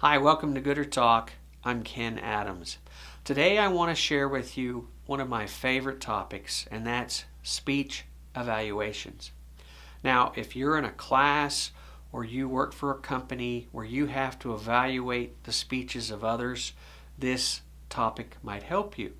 Hi, welcome to Gooder Talk. I'm Ken Adams. Today I want to share with you one of my favorite topics, and that's speech evaluations. Now, if you're in a class or you work for a company where you have to evaluate the speeches of others, this topic might help you.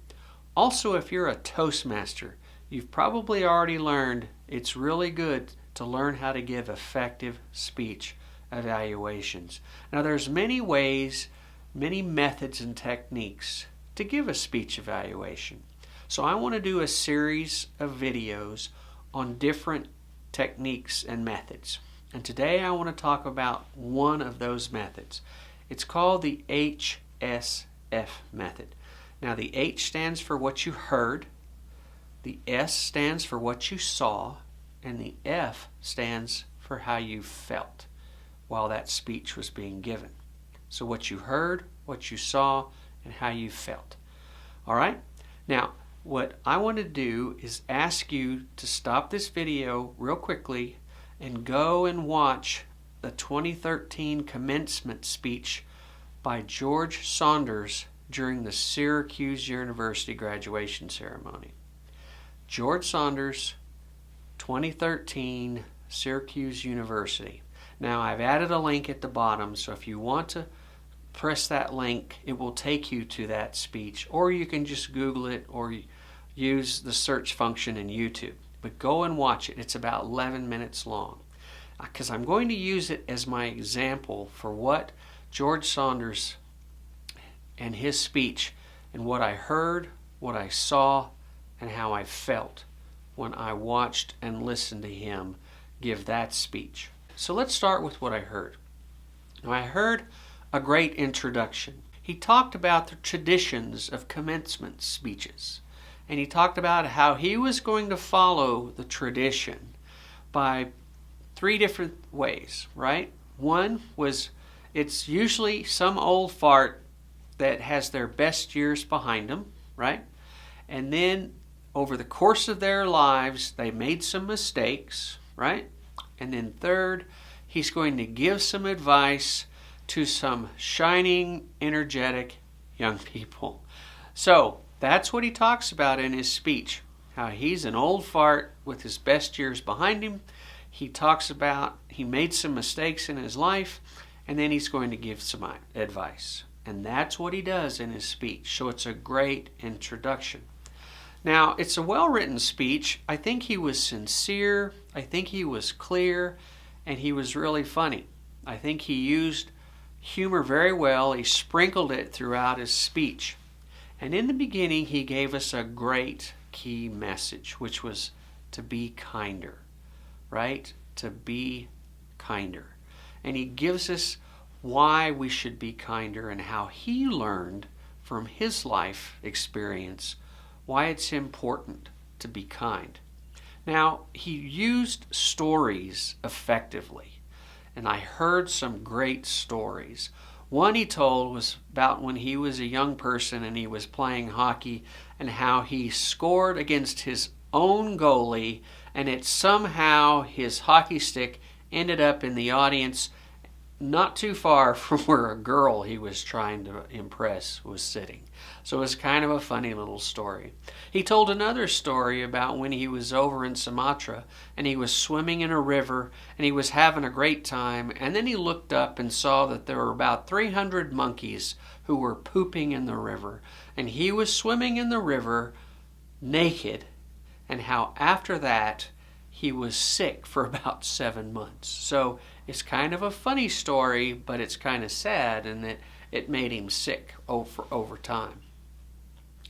Also, if you're a Toastmaster, you've probably already learned it's really good to learn how to give effective speech evaluations. Now, there's many ways, many methods and techniques to give a speech evaluation. So I want to do a series of videos on different techniques and methods. And today I want to talk about one of those methods. It's called the H.S.F method. Now, the H stands for what you heard, the S stands for what you saw, and the F stands for how you felt while that speech was being given. So what you heard, what you saw, and how you felt. All right? Now, what I want to do is ask you to stop this video real quickly and go and watch the 2013 commencement speech by George Saunders during the Syracuse University graduation ceremony. George Saunders, 2013, Syracuse University. Now, I've added a link at the bottom, so if you want to press that link, it will take you to that speech, or you can just Google it or use the search function in YouTube. But go and watch it. It's about 11 minutes long, because I'm going to use it as my example for what George Saunders and his speech and what I heard, what I saw, and how I felt when I watched and listened to him give that speech. So let's start with what I heard. Now, I heard a great introduction. He talked about the traditions of commencement speeches, and he talked about how he was going to follow the tradition by 3 different ways, right? One was, it's usually some old fart that has their best years behind them, right? And then over the course of their lives, they made some mistakes, right? And then third, he's going to give some advice to some shining, energetic young people. So that's what he talks about in his speech, how he's an old fart with his best years behind him. He talks about he made some mistakes in his life, and then he's going to give some advice. And that's what he does in his speech. So it's a great introduction. Now, it's a well-written speech. I think he was sincere. I think he was clear, and he was really funny. I think he used humor very well. He sprinkled it throughout his speech. And in the beginning, he gave us a great key message, which was to be kinder, right? To be kinder. And he gives us why we should be kinder and how he learned from his life experience why it's important to be kind. Now, he used stories effectively, and I heard some great stories. One he told was about when he was a young person and he was playing hockey, and how he scored against his own goalie, and it somehow his hockey stick ended up in the audience not too far from where a girl he was trying to impress was sitting. So it was kind of a funny little story. He told another story about when he was over in Sumatra and he was swimming in a river and he was having a great time, and then he looked up and saw that there were about 300 monkeys who were pooping in the river, and he was swimming in the river naked, and how after that he was sick for about 7 months. So it's kind of a funny story, but it's kind of sad in that it made him sick over time.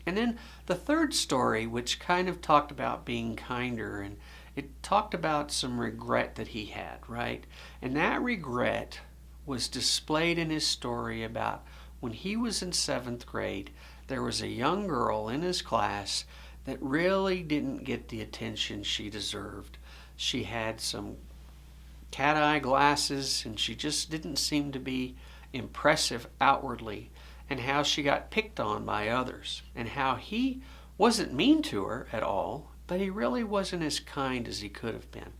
And then the third story, which kind of talked about being kinder, and it talked about some regret that he had, right? And that regret was displayed in his story about when he was in 7th grade, there was a young girl in his class that really didn't get the attention she deserved. She had some cat-eye glasses, and she just didn't seem to be impressive outwardly, and how she got picked on by others, and how he wasn't mean to her at all, but he really wasn't as kind as he could have been.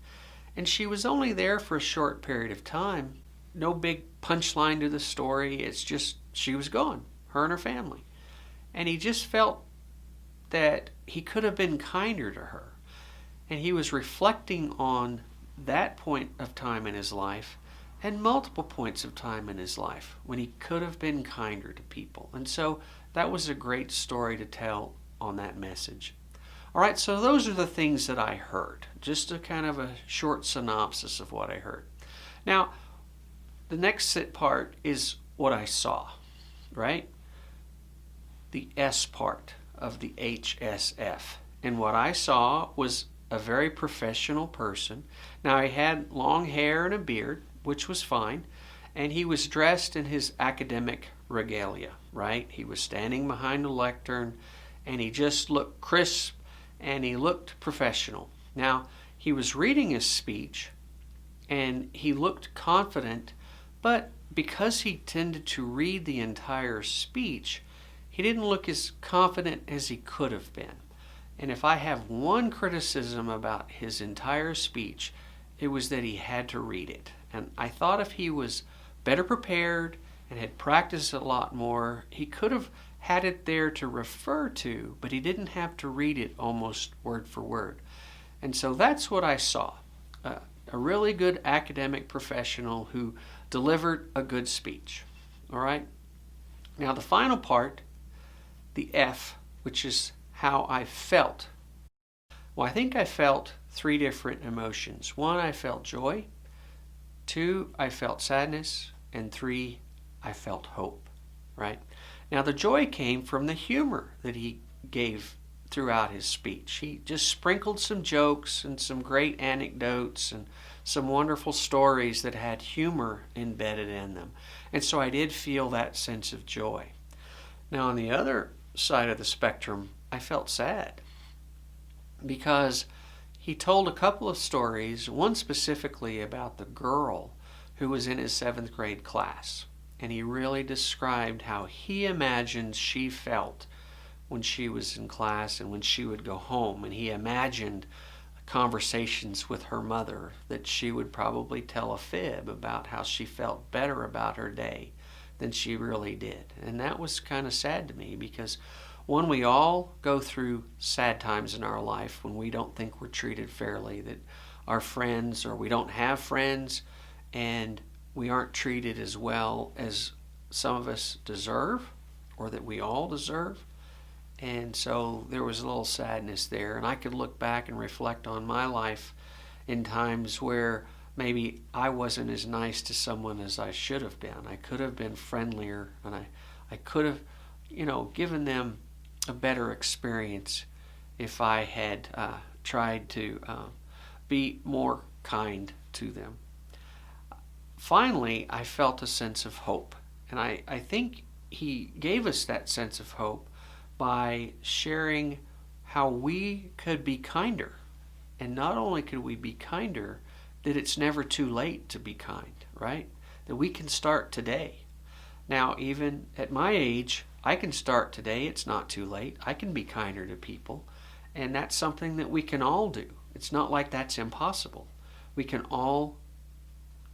And she was only there for a short period of time, no big punchline to the story. It's just she was gone, her and her family. And he just felt that he could have been kinder to her. And he was reflecting on that point of time in his life and multiple points of time in his life when he could have been kinder to people. And so that was a great story to tell on that message. All right, so those are the things that I heard. Just a kind of a short synopsis of what I heard. Now, the next part is what I saw, right? The S part of the H.S.F. And what I saw was a very professional person. Now, he had long hair and a beard, which was fine, and he was dressed in his academic regalia, right? He was standing behind a lectern, and he just looked crisp, and he looked professional. Now, he was reading his speech, and he looked confident, but because he tended to read the entire speech, he didn't look as confident as he could have been. And if I have one criticism about his entire speech, it was that he had to read it. And I thought if he was better prepared and had practiced a lot more, he could have had it there to refer to, but he didn't have to read it almost word for word. And so that's what I saw. A really good academic professional who delivered a good speech. All right? Now the final part, the F, which is how I felt. Well, I think I felt 3 different emotions. 1, I felt joy. 2, I felt sadness. And 3, I felt hope, right? Now, the joy came from the humor that he gave throughout his speech. He just sprinkled some jokes and some great anecdotes and some wonderful stories that had humor embedded in them. And so I did feel that sense of joy. Now, on the other side of the spectrum, I felt sad because he told a couple of stories, one specifically about the girl who was in his 7th grade class. And he really described how he imagined she felt when she was in class and when she would go home. And he imagined conversations with her mother that she would probably tell a fib about how she felt better about her day than she really did. And that was kind of sad to me because, one, we all go through sad times in our life when we don't think we're treated fairly, that our friends or we don't have friends and we aren't treated as well as some of us deserve or that we all deserve. And so there was a little sadness there. And I could look back and reflect on my life in times where maybe I wasn't as nice to someone as I should have been. I could have been friendlier, and I could have, given them a better experience if I had tried to be more kind to them. Finally, I felt a sense of hope. And I think he gave us that sense of hope by sharing how we could be kinder. And not only could we be kinder, that it's never too late to be kind, right? That we can start today. Now, even at my age, I can start today. It's not too late. I can be kinder to people. And that's something that we can all do. It's not like that's impossible. We can all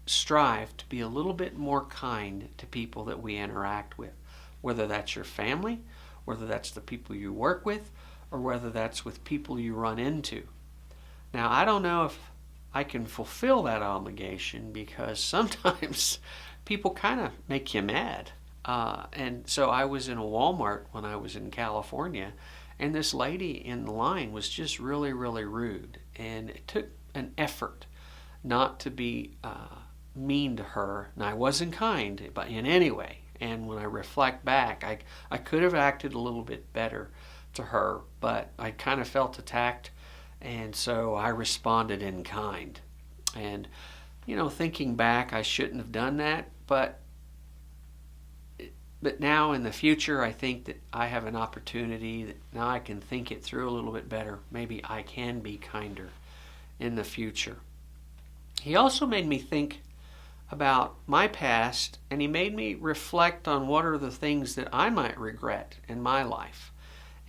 strive to be a little bit more kind to people that we interact with, whether that's your family, whether that's the people you work with, or whether that's with people you run into. Now, I don't know if I can fulfill that obligation because sometimes people kind of make you mad. And so I was in a Walmart when I was in California, and this lady in the line was just really, really rude. And it took an effort not to be mean to her. And I wasn't kind, but in any way. And when I reflect back, I could have acted a little bit better to her, but I kind of felt attacked, and so I responded in kind. And, thinking back, I shouldn't have done that, but now in the future, I think that I have an opportunity that now I can think it through a little bit better. Maybe I can be kinder in the future. He also made me think about my past, and he made me reflect on what are the things that I might regret in my life.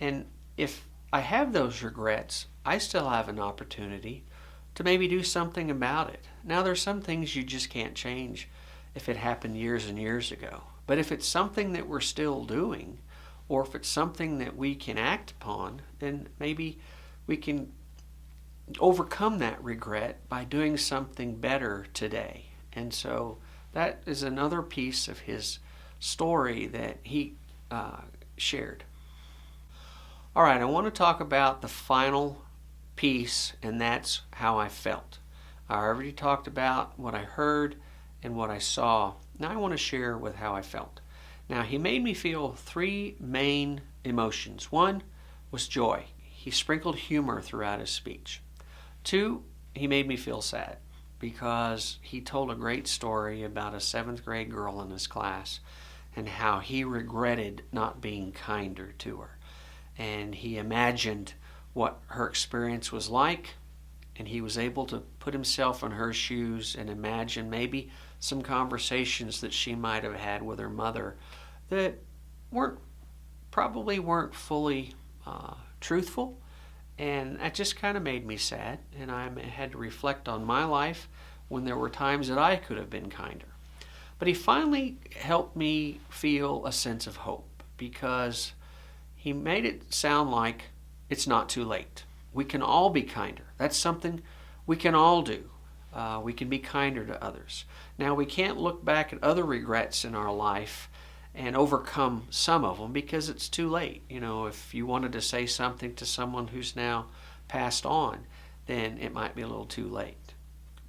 And if I have those regrets, I still have an opportunity to maybe do something about it. Now, there's some things you just can't change if it happened years and years ago. But if it's something that we're still doing, or if it's something that we can act upon, then maybe we can overcome that regret by doing something better today. And so that is another piece of his story that he shared. All right, I want to talk about the final piece, and that's how I felt. I already talked about what I heard and what I saw. Now I want to share with how I felt. Now, he made me feel three main emotions. One was joy. He sprinkled humor throughout his speech. Two, he made me feel sad because he told a great story about a 7th grade girl in his class and how he regretted not being kinder to her. And he imagined what her experience was like, and he was able to put himself in her shoes and imagine maybe some conversations that she might have had with her mother that probably weren't fully truthful. And that just kind of made me sad, and I had to reflect on my life when there were times that I could have been kinder. But he finally helped me feel a sense of hope, because he made it sound like it's not too late. We can all be kinder. That's something we can all do. We can be kinder to others. Now, we can't look back at other regrets in our life and overcome some of them because it's too late. You know, if you wanted to say something to someone who's now passed on, then it might be a little too late.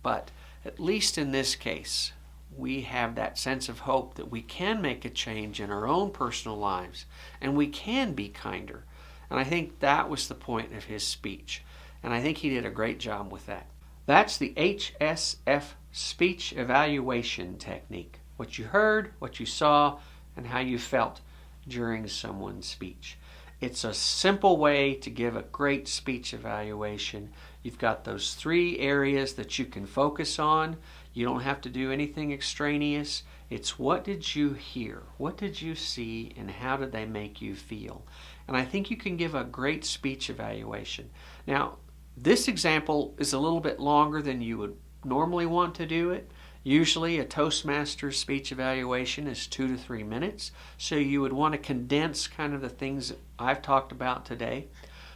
But at least in this case, we have that sense of hope that we can make a change in our own personal lives and we can be kinder. And I think that was the point of his speech. And I think he did a great job with that. That's the H.S.F. speech evaluation technique. What you heard, what you saw, and how you felt during someone's speech. It's a simple way to give a great speech evaluation. You've got those 3 areas that you can focus on. You don't have to do anything extraneous. It's what did you hear? What did you see? And how did they make you feel? And I think you can give a great speech evaluation. Now, this example is a little bit longer than you would normally want to do it. Usually a Toastmasters speech evaluation is 2 to 3 minutes, so you would want to condense kind of the things that I've talked about today.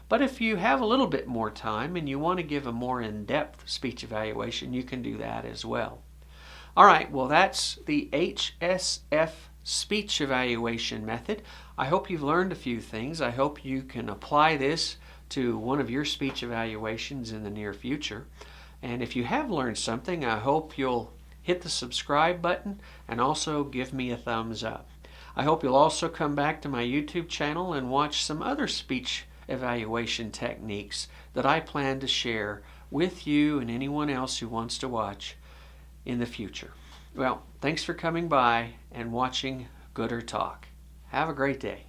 But if you have a little bit more time and you want to give a more in-depth speech evaluation, you can do that as well. All right, well, that's the H.S.F. speech evaluation method. I hope you've learned a few things. I hope you can apply this to one of your speech evaluations in the near future. And if you have learned something, I hope you'll hit the subscribe button and also give me a thumbs up. I hope you'll also come back to my YouTube channel and watch some other speech evaluation techniques that I plan to share with you and anyone else who wants to watch in the future. Well, thanks for coming by and watching Gooder Talk. Have a great day.